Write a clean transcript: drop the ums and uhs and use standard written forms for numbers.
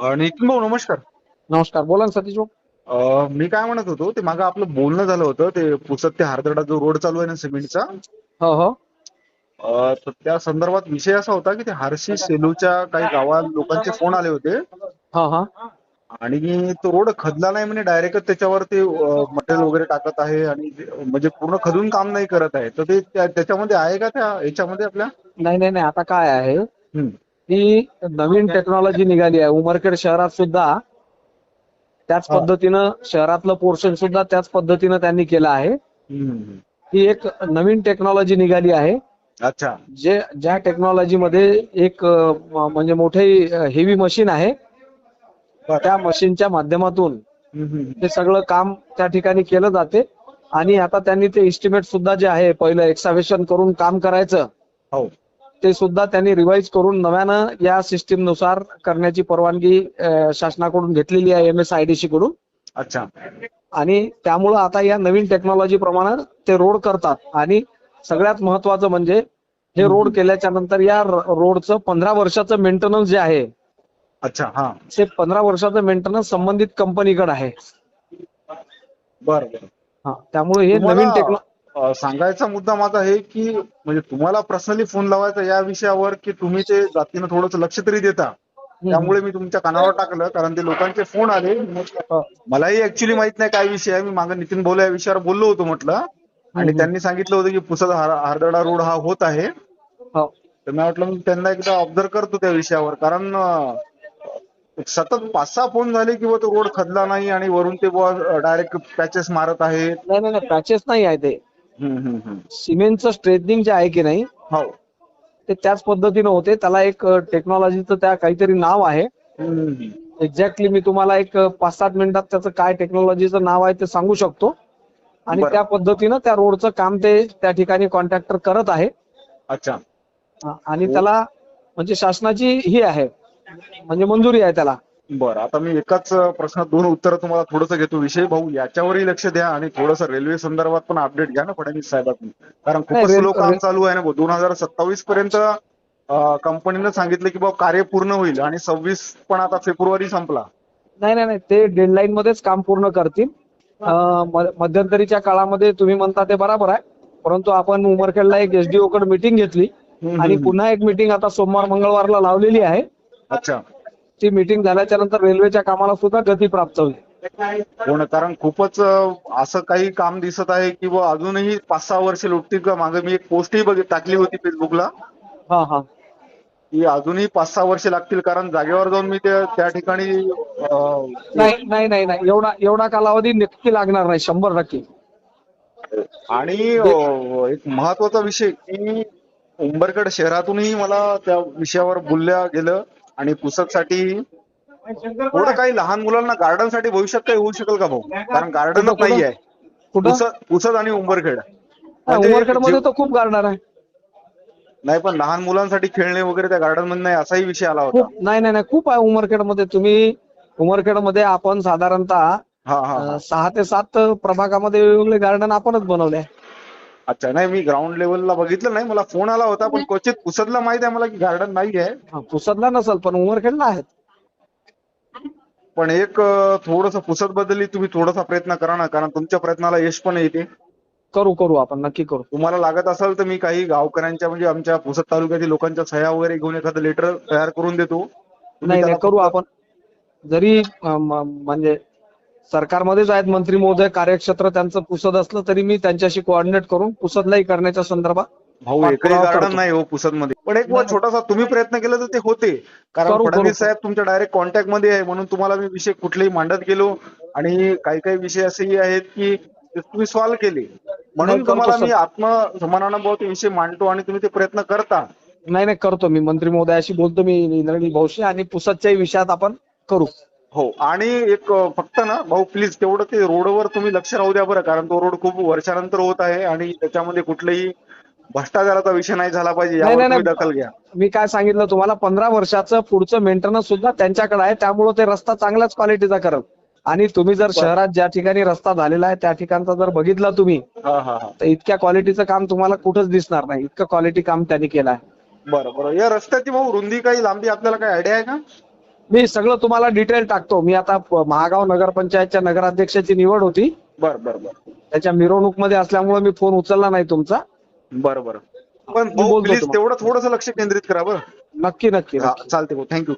नितीन भाऊ नमस्कार. नमस्कार, बोला ना सतीश भाऊ. मी काय म्हणत होतो ते मागं आपलं बोलणं झालं होतं ते पुसद ते हारदडा जो रोड चालू आहे ना सिमेंटचा. हो हो. तर त्या संदर्भात विषय असा होता की ते हार्शी सेलूच्या काही गावात लोकांचे फोन आले होते हा हा. आणि तो रोड खदला नाही म्हणे डायरेक्ट त्याच्यावर ते मटेरियल वगैरे टाकत आहे आणि म्हणजे पूर्ण खदून काम नाही करत आहे तर ते त्याच्यामध्ये आहे का त्या याच्यामध्ये आपल्या. नाही नाही नाही, आता काय आहे हम्म, की नवीन टेक्नॉलॉजी निघाली आहे. उमरखेड शहरात सुद्धा त्याच हा, पद्धतीनं शहरातलं पोर्शन सुद्धा त्याच पद्धतीनं त्यांनी केलं आहे. हम्म, ही एक नवीन टेक्नॉलॉजी निघाली आहे. अच्छा. ज्या टेक्नॉलॉजीमध्ये एक म्हणजे मोठे हेवी मशीन आहे. बर. त्या मशीनच्या माध्यमातून हम्म, हम्म, ते सगळं काम त्या ठिकाणी केलं जाते. आणि आता त्यांनी ते इस्टिमेट सुद्धा जे आहे पहिलं एक्साव्हेशन करून काम करायचं हो. ते सुद्धा त्यांनी रिवाईज करून नव्यानं या सिस्टीम नुसार करण्याची परवानगी शासनाकडून घेतलेली आहे MSIDC कडून. अच्छा. आणि त्यामुळं आता या नवीन टेक्नॉलॉजी प्रमाणे ते रोड करतात. आणि सगळ्यात महत्वाचं म्हणजे हे हम्म, रोड हम्म, केल्याच्या नंतर या रोडचं 15 वर्षाचं मेंटेनन्स जे आहे अच्छा. हा. ते 15 वर्षाचं मेंटेनन्स संबंधित कंपनीकडे आहे. बर बर. हा, त्यामुळे हे तुम्हाला नवीन सांगायचा मुद्दा माझा आहे की म्हणजे तुम्हाला पर्सनली फोन लावायचा या विषयावर की तुम्ही ते जातीनं थोडंसं लक्ष तरी देता. त्यामुळे मी तुमच्या कानावर टाकलं कारण ते लोकांचे फोन आले. मलाही ऍक्च्युली माहित नाही काय विषय आहे. मी मागे नितीन भाऊ या विषयावर बोललो होतो म्हटलं आणि त्यांनी सांगितलं होतं की पुसद हारदडा रोड हा होत आहे. तर मी म्हटलं मी त्यांना एकदा ऑब्झर्व करतो त्या विषयावर कारण सतत 5-6 फोन झाले की तो रोड खदला नाही आणि वरून ते डायरेक्ट पॅचेस मारत आहेत. नाही नाही नाही, पॅचेस नाही आहे ते. हम्म, हम्म, हम्म. सिमेंटचं स्ट्रेटनिंग जे आहे की नाही हो. ते त्याच पद्धतीनं होते. त्याला एक टेक्नॉलॉजीचं त्या काहीतरी नाव आहे. हम्म, एक्झॅक्टली मी तुम्हाला एक 5-7 मिनिटात त्याचं काय टेक्नॉलॉजीचं नाव आहे ते सांगू शकतो. आणि बरं. त्या पद्धतीनं त्या रोडचं काम ते त्या ठिकाणी कॉन्ट्रॅक्टर करत आहे. अच्छा. आणि त्याला म्हणजे शासनाची ही आहे, म्हणजे मंजुरी आहे त्याला. बरं. आता मी एकाच प्रश्नात 2 उत्तरं तुम्हाला थोडंसं घेतो. विषय भाऊ याच्यावरही लक्ष द्या आणि थोडंसं रेल्वे संदर्भात पण अपडेट घ्या ना फडणवीस साहेबांनी. कारण नाही खूपच स्लो काम चालू आहे ना भाऊ. 2027 पर्यंत कंपनीनं सांगितलं की बाबा कार्य पूर्ण होईल आणि 26 पण आता फेब्रुवारी संपला. नाही नाही नाही, ते डेडलाईन मध्येच काम पूर्ण करतील. मध्यंतरीच्या काळामध्ये तुम्ही म्हणता ते बरोबर आहे. परंतु आपण उमरखेडला एक SDO कडे मीटिंग घेतली हम्म, आणि हम्म. पुन्हा एक मीटिंग आता सोमवार मंगळवारला लावलेली आहे. अच्छा. ती मीटिंग झाल्याच्या नंतर रेल्वेच्या कामाला सुद्धा गती प्राप्त होईल. हो ना. कारण खूपच असं काही काम दिसत आहे की बुवा अजूनही 5-6 वर्ष लुटतील का. मागे मी एक पोस्टही टाकली होती फेसबुकला हा हा. की अजूनही 5-6 वर्ष लागतील कारण जागेवर जाऊन मी त्या ठिकाणी नाही नाही नाही नाही, एवढा एवढा कालावधी नक्की लागणार नाही, 100%. आणि एक महत्वाचा विषय की उंबरकड शहरातूनही मला त्या विषयावर बोलल्या गेलं आणि पुस्तकसाठी थोडं काही लहान मुलांना गार्डन साठी भविष्यात काही होऊ शकेल का भाऊ. कारण कुठं गार्डनच कुठं नाही आहे. कुठं पुसद आणि उंबरखेड म्हणजे एक उमरखेड जीव मध्ये तर खूप गार्डन आहे. नाही पण लहान मुलांसाठी खेळणे वगैरे त्या गार्डन मध्ये नाही असाही विषय आला होता. खूप नाही नाही नाही, खूप आहे उमरखेड मध्ये. तुम्ही उमरखेड मध्ये आपण साधारणतः हा हा हा. 6 ते 7 प्रभागामध्ये वेगवेगळे गार्डन आपणच बनवले. अच्छा. नाही मी ग्राउंड लेवलला बघितलं नाही. मला फोन आला होता पण क्वचित पुसदला माहित आहे मला की गार्डन नाही आहे. पुसदला नसल पण उमरखेडला आहेत. पण एक थोडंसं पुसद बद्दल तुम्ही थोडासा प्रयत्न करा ना कारण तुमच्या प्रयत्नाला यश पण येते. करू करू, आपण नक्की करू. तुम्हाला लागत असेल तर मी काही गावकऱ्यांच्या म्हणजे आमच्या पुसद तालुक्यातील लोकांच्या सह्या वगैरे घेऊन एखादं लेटर तयार करून देतो. तुम्ही नाही नाही, त्याला करू फक्त आपण. जरी म्हणजे सरकारमध्येच आहेत मंत्री महोदय, कार्यक्षेत्र त्यांचं पुसद असलं तरी मी त्यांच्याशी कोऑर्डिनेट करून पुसदलाही करण्याच्या संदर्भात भाऊ एकही पाठपुरावा गार्डन करतो. नाही हो पुसद मध्ये. पण एक नाही नाही, छोटासा तुम्ही प्रयत्न केला तर ते होते. कारण करू करू फडणवीस साहेब तुमच्या डायरेक्ट कॉन्टॅक्ट मध्ये आहे म्हणून तुम्हाला मी विषय कुठलेही मांडत गेलो आणि काही काही विषय असेही आहेत की ते तुम्ही सॉल्व्ह केले. नाही, म्हणून करतो तुम्हाला सर. मी आत्मसन्मानानं भाऊ ते विषय मांडतो आणि तुम्ही ते प्रयत्न करता. नाही नाही, करतो मी. मंत्री महोदयाशी बोलतो मी इंद्रनील भाऊशी आणि पुसदच्याही विषयात आपण करू. हो. आणि एक फक्त ना भाऊ प्लीज तेवढं ते रोडवर तुम्ही लक्ष राहू द्या बरं कारण तो रोड खूप वर्षानंतर होत आहे आणि त्याच्यामध्ये कुठलेही भ्रष्टाचाराचा विषय नाही झाला पाहिजे नाही यावर नाही तुम्ही नाही, दखल घ्या. मी काय सांगितलं तुम्हाला, 15 वर्षाचं पुढचं मेंटेनन्स सुद्धा त्यांच्याकडे आहे. त्यामुळे ते रस्ता चांगल्याच क्वालिटीचा करेल. आणि तुम्ही जर बर. शहरात ज्या ठिकाणी रस्ता झालेला आहे त्या ठिकाणचा जर बघितला तुम्ही हा हा हा. तर इतक्या क्वालिटीचं काम तुम्हाला कुठंच दिसणार नाही. इतकं क्वालिटी काम त्यांनी केलं आहे. बरं बरं. या रस्त्याची भाऊ रुंदी काही लांबी आपल्याला काही आयडिया आहे का. मी सगळं तुम्हाला डिटेल टाकतो. मी आता महागाव नगरपंचायतच्या नगराध्यक्षाची निवड होती, बरं बरं बरं त्याच्या मिरवणूकमध्ये असल्यामुळे मी फोन उचलला नाही तुमचा. बरं बरं. पण मी बोलतो प्लीज तुम्हाला. तेवढं थोडंसं लक्ष केंद्रित करा बरं. नक्की नक्की हा, नक्की. चालते भाऊ. थँक्यू.